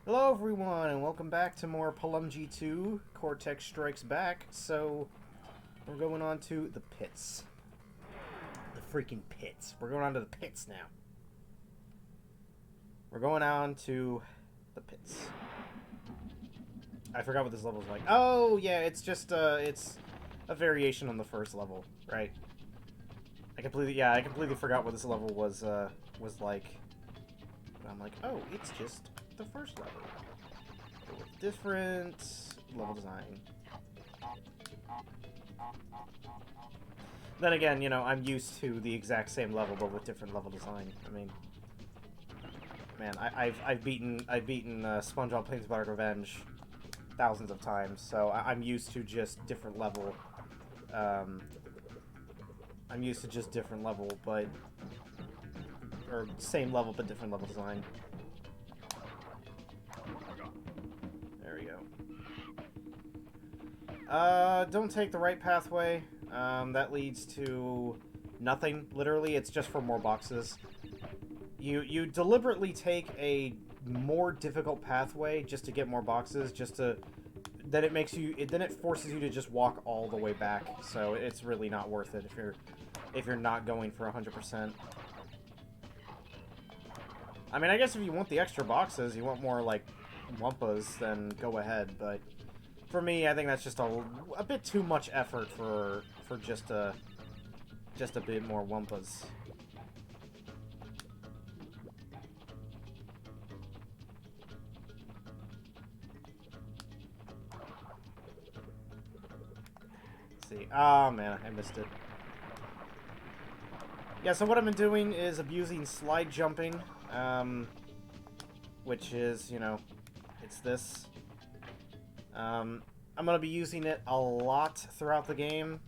Hello everyone, and welcome back to more Palumgi 2, Cortex Strikes Back. So, we're going on to the pits. The freaking pits. We're going on to the pits now. We're going on to the pits. I forgot what this level's like. Oh, yeah, it's just, it's a variation on the first level, right? I completely forgot what this level was like. But I'm like, oh, it's just the first level. But with different level design. Then again, you know, I'm used to the exact same level, but with different level design. I mean, man, I've beaten SpongeBob Planeswalker Revenge thousands of times, so I'm used to just different level. I'm used to just different level, but or same level but different level design. There we go. Don't take the right pathway. That leads to nothing, literally. It's just for more boxes. You deliberately take a more difficult pathway just to get more boxes, then it forces you to just walk all the way back. So it's really not worth it if you're not going for 100%. I mean, I guess if you want the extra boxes, you want more, like, Wumpas, then go ahead, but for me, I think that's just a bit too much effort for just a bit more Wumpas. Let's see. Oh, man, I missed it. Yeah, so what I've been doing is abusing slide jumping, which is, you know, it's this. I'm gonna be using it a lot throughout the game.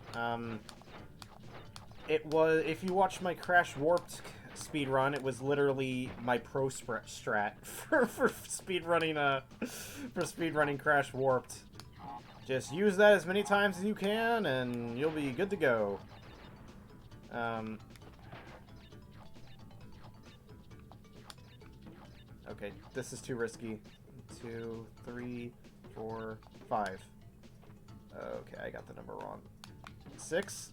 If you watch my Crash Warped speedrun, it was literally my pro strat for speedrunning Crash Warped. Just use that as many times as you can, and you'll be good to go. Okay, this is too risky. 2, 3, 4, 5. Okay, I got the number wrong. 6?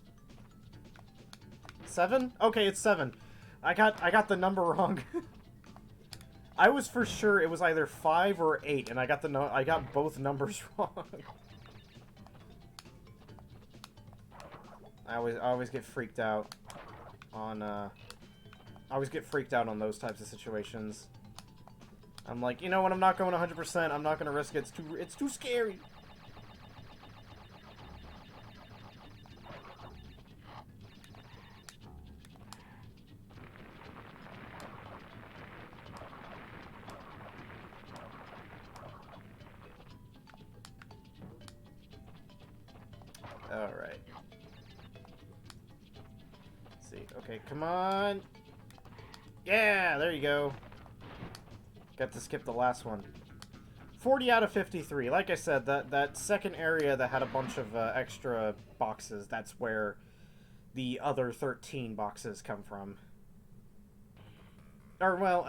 7? Okay, it's 7. I got the number wrong. I was for sure it was either 5 or 8, and I got both numbers wrong. I always get freaked out on those types of situations. I'm like, you know what, I'm not going 100%, I'm not gonna risk it, it's too scary! Alright. Let's see, okay, come on! Yeah, there you go! Got to skip the last one. 40 out of 53. Like I said, that second area that had a bunch of extra boxes, that's where the other 13 boxes come from. Or, well,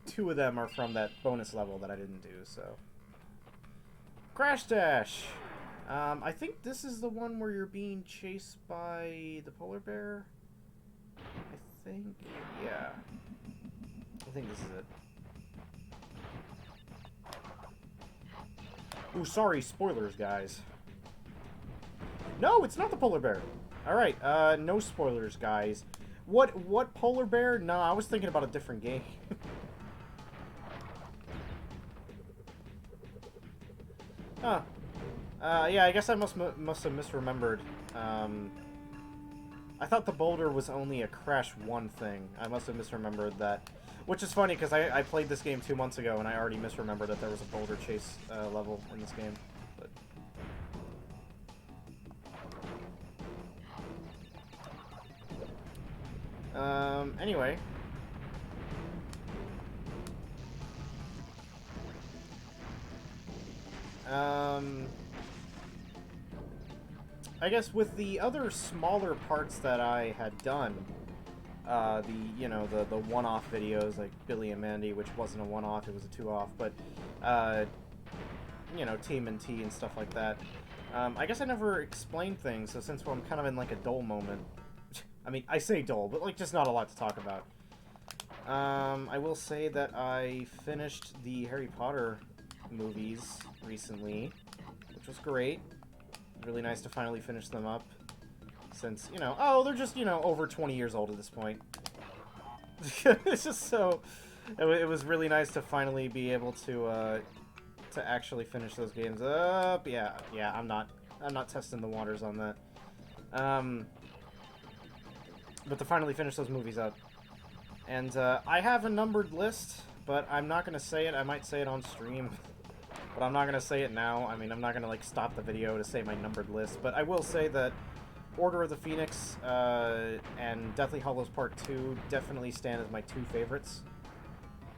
2 of them are from that bonus level that I didn't do, so. Crash Dash! I think this is the one where you're being chased by the polar bear? I think, yeah. I think this is it. Ooh, sorry, spoilers, guys. No, it's not the polar bear. Alright, no spoilers, guys. What polar bear? Nah, I was thinking about a different game. Huh. Yeah, I guess I must have misremembered. I thought the boulder was only a Crash 1 thing. I must have misremembered that. Which is funny, because I played this game 2 months ago, and I already misremembered that there was a boulder chase level in this game. But anyway. I guess with the other smaller parts that I had done, the one-off videos like Billy and Mandy, which wasn't a one-off, it was a two-off, but TMNT and stuff like that. I guess I never explained things, so since I'm kind of in like a dull moment, I mean, I say dull, but like just not a lot to talk about. I will say that I finished the Harry Potter movies recently, which was great. Really nice to finally finish them up. Since, they're just, over 20 years old at this point. It's just so... It was really nice to finally be able to actually finish those games up. Yeah, I'm not testing the waters on that. But to finally finish those movies up. And, I have a numbered list, but I'm not gonna say it. I might say it on stream. But I'm not gonna say it now. I mean, I'm not gonna, like, stop the video to say my numbered list. But I will say that Order of the Phoenix and Deathly Hallows Part 2 definitely stand as my two favorites.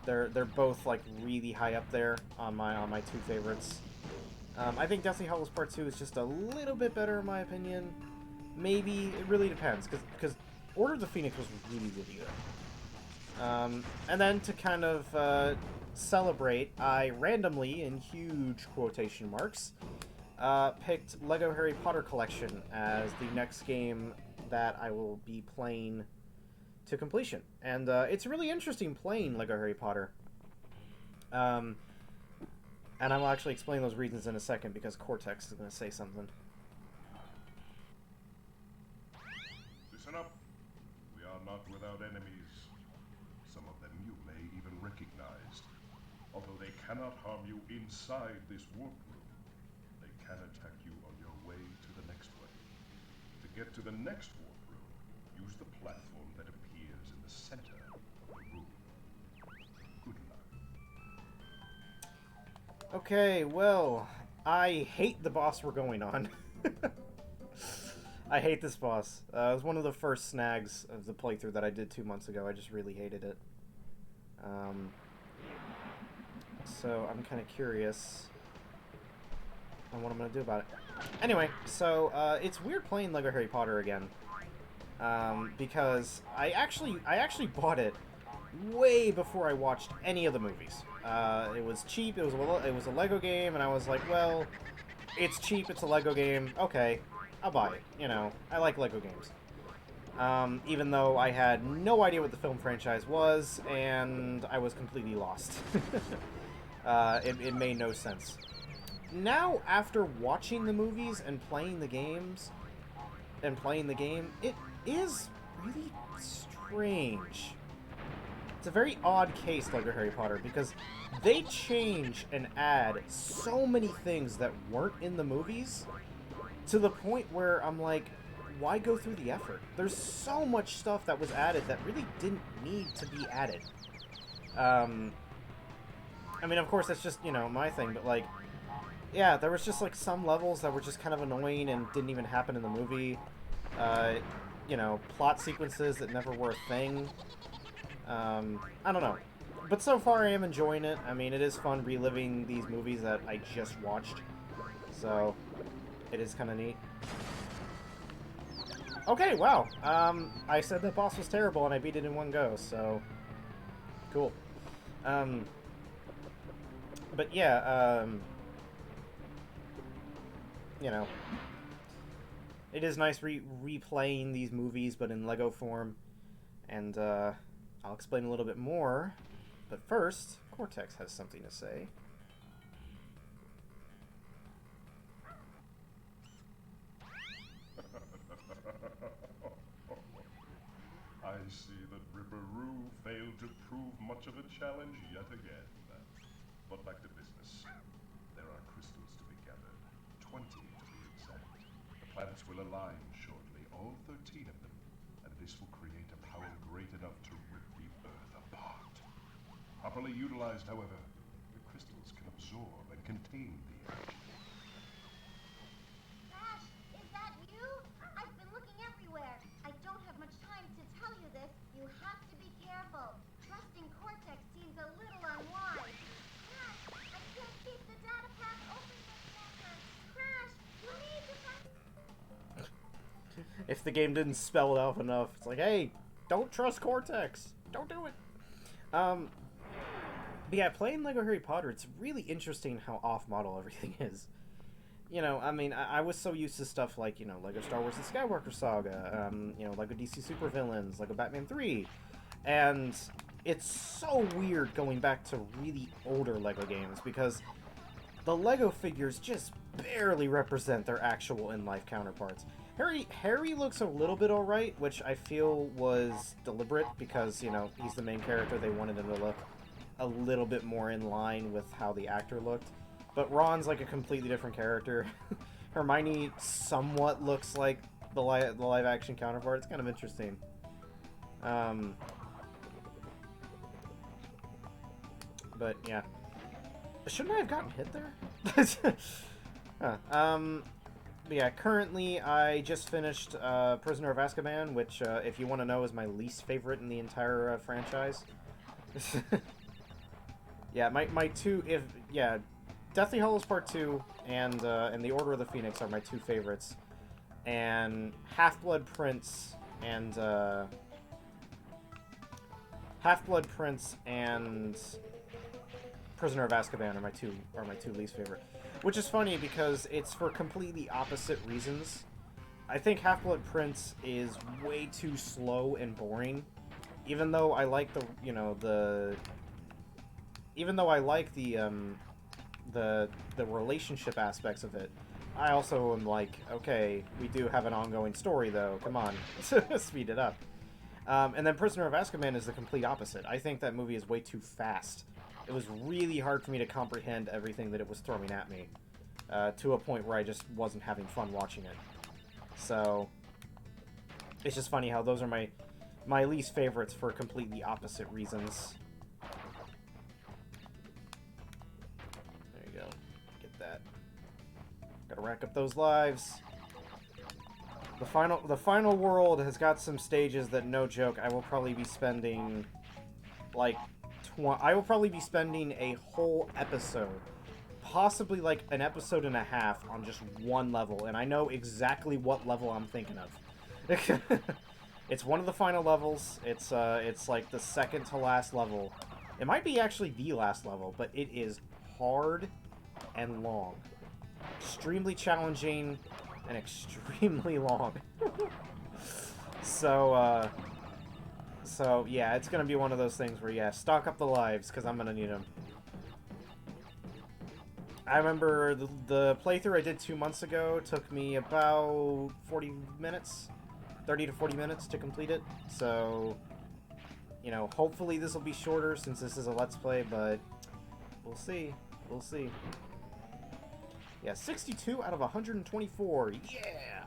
They're both like really high up there on my two favorites. I think Deathly Hallows Part 2 is just a little bit better in my opinion. Maybe it really depends because Order of the Phoenix was really good. And then to kind of celebrate, I randomly, in huge quotation marks, picked Lego Harry Potter Collection as the next game that I will be playing to completion. And it's really interesting playing Lego Harry Potter. And I'll actually explain those reasons in a second because Cortex is going to say something. Listen up. We are not without enemies. Some of them you may even recognize. Although they cannot harm you inside this warp room, they can attack you on your way to the next one. To get to the next warp room, use the platform that appears in the center of the room. Good luck. Okay, well, I hate the boss we're going on. I hate this boss. It was one of the first snags of the playthrough that I did 2 months ago. I just really hated it. So I'm kind of curious on what I'm going to do about it. Anyway, so it's weird playing Lego Harry Potter again. Because I actually bought it way before I watched any of the movies. It was cheap, it was a Lego game, and I was like, well, it's cheap, it's a Lego game, okay, I'll buy it, I like Lego games. Even though I had no idea what the film franchise was, and I was completely lost. It made no sense. Now, after watching the movies and playing the games, it is really strange. It's a very odd case, Lego Harry Potter, because they change and add so many things that weren't in the movies, to the point where I'm like, why go through the effort? There's so much stuff that was added that really didn't need to be added. I mean, of course, that's just, my thing, but, like, yeah, there was just, like, some levels that were just kind of annoying and didn't even happen in the movie. Plot sequences that never were a thing. I don't know. But so far, I am enjoying it. I mean, it is fun reliving these movies that I just watched. So, it is kind of neat. Okay, wow. I said that boss was terrible, and I beat it in one go, so... Cool. But yeah, it is nice replaying these movies, but in Lego form. And, I'll explain a little bit more. But first, Cortex has something to say. I see that Ripperoo failed to prove much of a challenge yet again. But back to business. There are crystals to be gathered, 20 to be exact. The planets will align shortly, all 13 of them, and this will create a power great enough to rip the Earth apart. Properly utilized, however, the crystals can absorb and contain the energy. Crash, is that you? I've been looking everywhere. I don't have much time to tell you this. You have to be careful. Trusting Cortex seems a little unwise. Crash, I can't keep the data path open any longer. Crash, you need to find... If the game didn't spell it out enough, it's like, hey, Don't trust Cortex. Don't do it. But yeah, playing Lego Harry Potter, it's really interesting how off-model everything is. You know, I mean, I was so used to stuff like, you know, Lego Star Wars: The Skywalker Saga, you know, Lego DC Supervillains, Lego Batman 3, and it's so weird going back to really older Lego games because the Lego figures just barely represent their actual in-life counterparts. Harry looks a little bit alright, which I feel was deliberate because, you know, he's the main character. They wanted him to look a little bit more in line with how the actor looked. But Ron's like a completely different character. Hermione somewhat looks like the live-action counterpart. It's kind of interesting. But yeah. Shouldn't I have gotten hit there? But yeah, currently I just finished Prisoner of Azkaban, which, if you want to know, is my least favorite in the entire franchise. Yeah, my two, Deathly Hallows Part 2 and The Order of the Phoenix are my two favorites. And Half-Blood Prince and Prisoner of Azkaban are my two least favorite. Which is funny because it's for completely opposite reasons. I think Half-Blood Prince is way too slow and boring. Even though I like the relationship aspects of it, I also am like, okay, we do have an ongoing story though. Come on, speed it up. And then Prisoner of Azkaban is the complete opposite. I think that movie is way too fast. It was really hard for me to comprehend everything that it was throwing at me, to a point where I just wasn't having fun watching it. So, it's just funny how those are my least favorites for completely opposite reasons. There you go. Get that. Gotta rack up those lives. The final world has got some stages that, no joke, I will probably be spending, like, I will probably be spending a whole episode, possibly like an episode and a half, on just one level, and I know exactly what level I'm thinking of. It's one of the final levels. It's like the second to last level. It might be actually the last level, but it is hard and long. Extremely challenging and extremely long. So, yeah, it's going to be one of those things where, yeah, stock up the lives, because I'm going to need them. I remember the playthrough I did 2 months ago took me about 40 minutes, 30 to 40 minutes to complete it. So, you know, hopefully this will be shorter since this is a Let's Play, but we'll see. We'll see. Yeah, 62 out of 124. Yeah!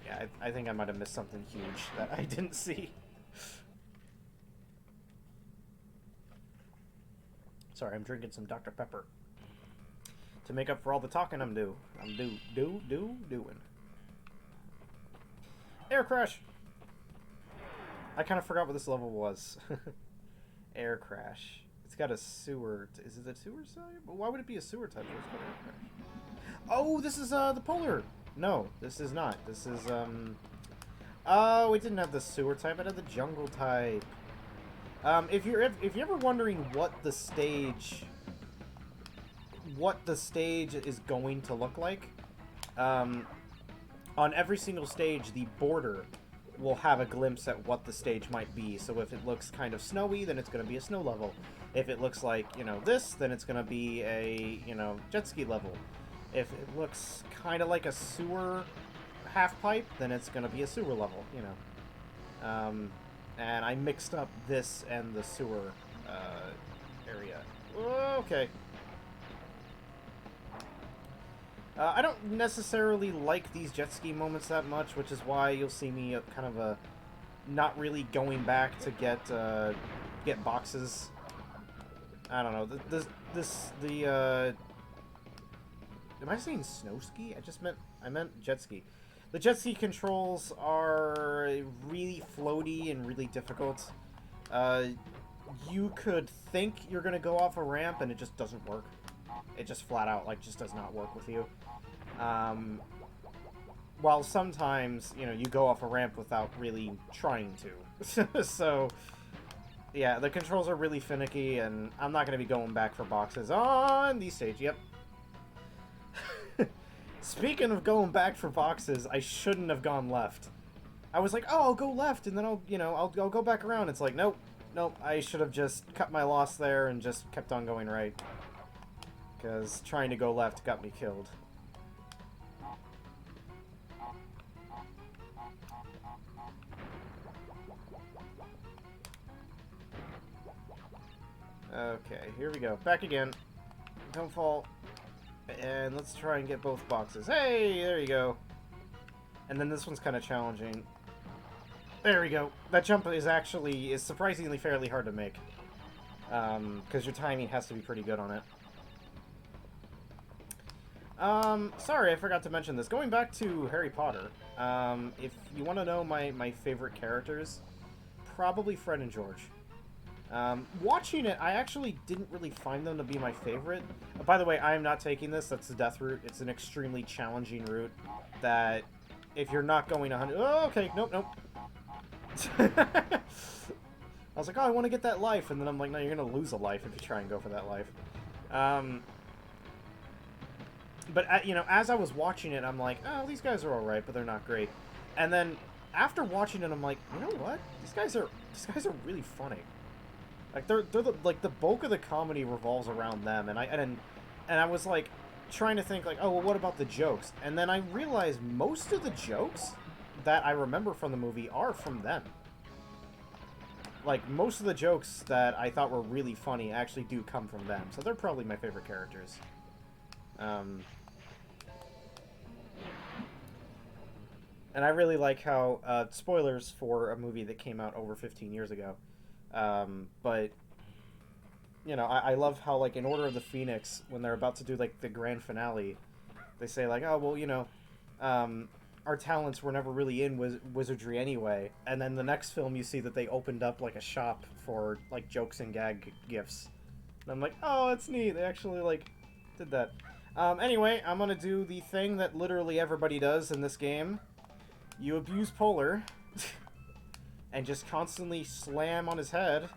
Yeah, I think I might have missed something huge that I didn't see. Sorry, I'm drinking some Dr. Pepper to make up for all the talking I'm doing. Air crash! I kind of forgot what this level was. Air crash. It's got a sewer. Is it a sewer type? Why would it be a sewer type? It's got air crash. Oh, this is the polar. No, this is not. This is oh, it didn't have the sewer type. It had the jungle type. If you're ever wondering what the stage is going to look like, on every single stage, the border will have a glimpse at what the stage might be. So if it looks kind of snowy, then it's going to be a snow level. If it looks like, you know, this, then it's going to be a, you know, jet ski level. If it looks kind of like a sewer half pipe, then it's going to be a sewer level, you know. And I mixed up this and the sewer area. Okay. I don't necessarily like these jet ski moments that much, which is why you'll see me kind of not really going back to get boxes. I don't know. Am I saying snow ski? I meant jet ski. The jet ski controls are really floaty and really difficult. You could think you're gonna go off a ramp and it just doesn't work. It just flat out, like, just does not work with you. while sometimes, you go off a ramp without really trying to. So, yeah, the controls are really finicky, and I'm not going to be going back for boxes on these stage. Yep. Speaking of going back for boxes, I shouldn't have gone left. I was like, oh, I'll go left, and then I'll go back around. It's like, nope, I should have just cut my loss there and just kept on going right. Because trying to go left got me killed. Okay, here we go. Back again. Don't fall. And let's try and get both boxes. Hey, there you go. And then this one's kind of challenging. There we go. That jump is surprisingly fairly hard to make. Because your timing has to be pretty good on it. Sorry, I forgot to mention this. Going back to Harry Potter, if you want to know my favorite characters, probably Fred and George. Watching it, I actually didn't really find them to be my favorite. By the way, I am not taking this. That's the death route. It's an extremely challenging route that if you're not going 100... Oh, okay. Nope. I was like, oh, I want to get that life. And then I'm like, no, you're going to lose a life if you try and go for that life. But, as I was watching it, I'm like, oh, these guys are alright, but they're not great. And then, after watching it, I'm like, you know what? These guys are really funny. Like, they're the bulk of the comedy revolves around them. And I was, like, trying to think, like, oh, well, what about the jokes? And then I realized most of the jokes that I remember from the movie are from them. Like, most of the jokes that I thought were really funny actually do come from them. So they're probably my favorite characters. And I really like how, spoilers for a movie that came out over 15 years ago, but, I love how, like, in Order of the Phoenix, when they're about to do, like, the grand finale, they say, like, oh, well, our talents were never really in wizardry anyway, and then the next film you see that they opened up, like, a shop for, like, jokes and gag gifts. And I'm like, oh, that's neat, they actually, like, did that. Anyway, I'm gonna do the thing that literally everybody does in this game. You abuse Polar, and just constantly slam on his head.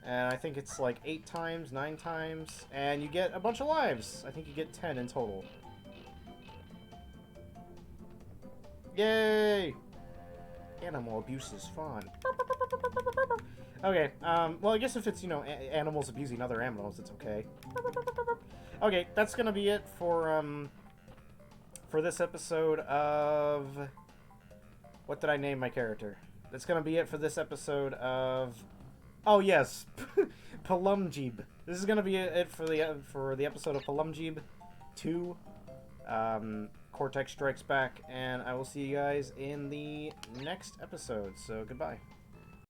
And I think it's like 8 times, 9 times, and you get a bunch of lives. I think you get 10 in total. Yay! Animal abuse is fun. Okay, well, I guess if it's, animals abusing other animals, it's okay. Okay, that's gonna be it for this episode of... What did I name my character? That's gonna be it for this episode of... Oh, yes! Palumjeeb. This is gonna be it for the episode of Palumjeeb 2. Cortex Strikes Back, and I will see you guys in the next episode, so goodbye.